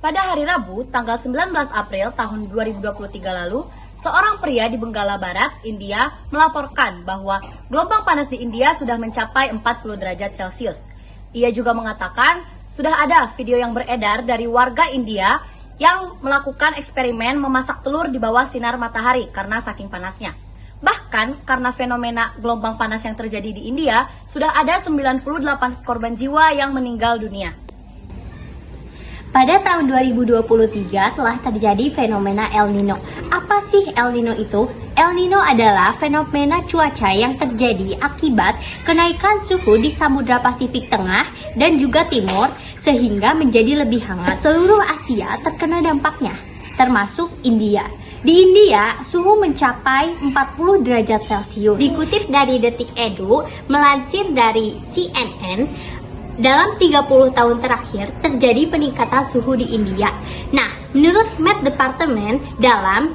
Pada hari Rabu, tanggal 19 April tahun 2023 lalu, seorang pria di Benggala Barat, India, melaporkan bahwa gelombang panas di India sudah mencapai 40 derajat Celcius. Ia juga mengatakan sudah ada video yang beredar dari warga India yang melakukan eksperimen memasak telur di bawah sinar matahari karena saking panasnya. Bahkan karena fenomena gelombang panas yang terjadi di India, sudah ada 98 korban jiwa yang meninggal dunia. Pada tahun 2023 telah terjadi fenomena El Nino. Apa sih El Nino itu? El Nino adalah fenomena cuaca yang terjadi akibat kenaikan suhu di Samudra Pasifik Tengah dan juga Timur sehingga menjadi lebih hangat. Seluruh Asia terkena dampaknya, termasuk India. Di India, suhu mencapai 40 derajat Celcius. Dikutip dari Detik Edu, melansir dari CNN, dalam 30 tahun terakhir terjadi peningkatan suhu di India. Nah, menurut Met Department dalam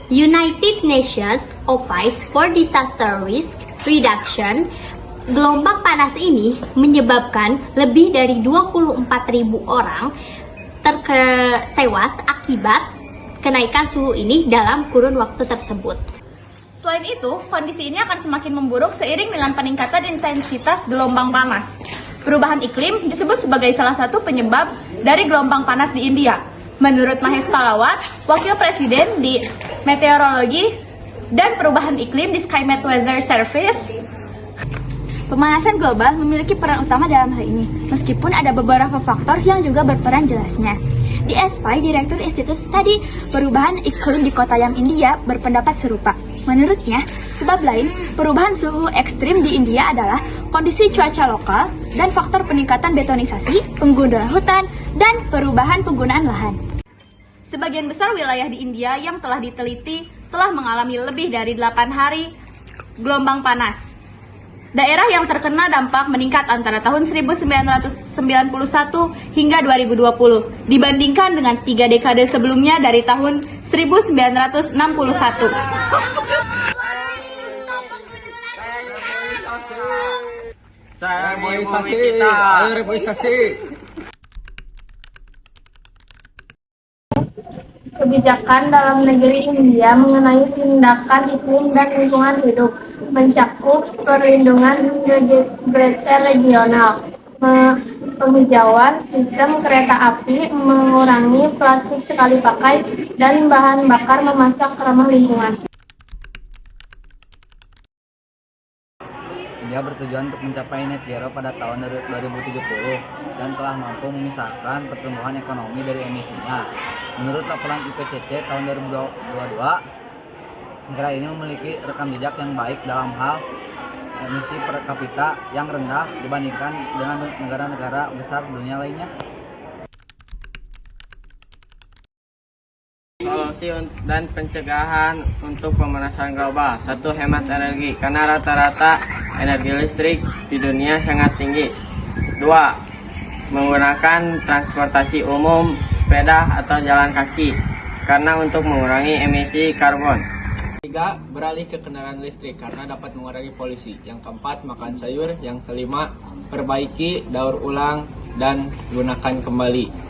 United Nations Office for Disaster Risk Reduction, gelombang panas ini menyebabkan lebih dari 24.000 orang tewas akibat kenaikan suhu ini dalam kurun waktu tersebut. Selain itu, kondisi ini akan semakin memburuk seiring dengan peningkatan intensitas gelombang panas. Perubahan iklim disebut sebagai salah satu penyebab dari gelombang panas di India. Menurut Mahesh Palawat, Wakil Presiden di Meteorologi dan Perubahan Iklim di SkyMet Weather Service, pemanasan global memiliki peran utama dalam hal ini, meskipun ada beberapa faktor yang juga berperan jelasnya. Di SPY, Direktur Institut Studi Perubahan Iklim di Kottayam, India, berpendapat serupa. Menurutnya, sebab lain perubahan suhu ekstrim di India adalah kondisi cuaca lokal dan faktor peningkatan betonisasi, penggundulan hutan, dan perubahan penggunaan lahan. sebagian besar wilayah di India yang telah diteliti telah mengalami lebih dari 8 hari gelombang panas. Daerah yang terkena dampak meningkat antara tahun 1991 hingga 2020 dibandingkan dengan 3 dekade sebelumnya dari tahun 1961. Reboisasi. Kebijakan dalam negeri India mengenai tindakan iklim dan lingkungan hidup mencakup perlindungan gletser regional, penghijauan sistem kereta api, mengurangi plastik sekali pakai, dan bahan bakar memasak ramah lingkungan. India bertujuan untuk mencapai net zero pada tahun 2070 dan telah mampu memisahkan pertumbuhan ekonomi dari emisinya. Menurut laporan IPCC tahun 2022, negara ini memiliki rekam jejak yang baik dalam hal emisi per kapita yang rendah dibandingkan dengan negara-negara besar dunia lainnya. Solusi dan pencegahan untuk pemanasan global. 1. Hemat energi, karena rata-rata energi listrik di dunia sangat tinggi. 2. Menggunakan transportasi umum, sepeda atau jalan kaki, karena untuk mengurangi emisi karbon. 3. Beralih ke kendaraan listrik karena dapat mengurangi polusi. Yang keempat, makan sayur. Yang kelima, perbaiki, daur ulang, dan gunakan kembali.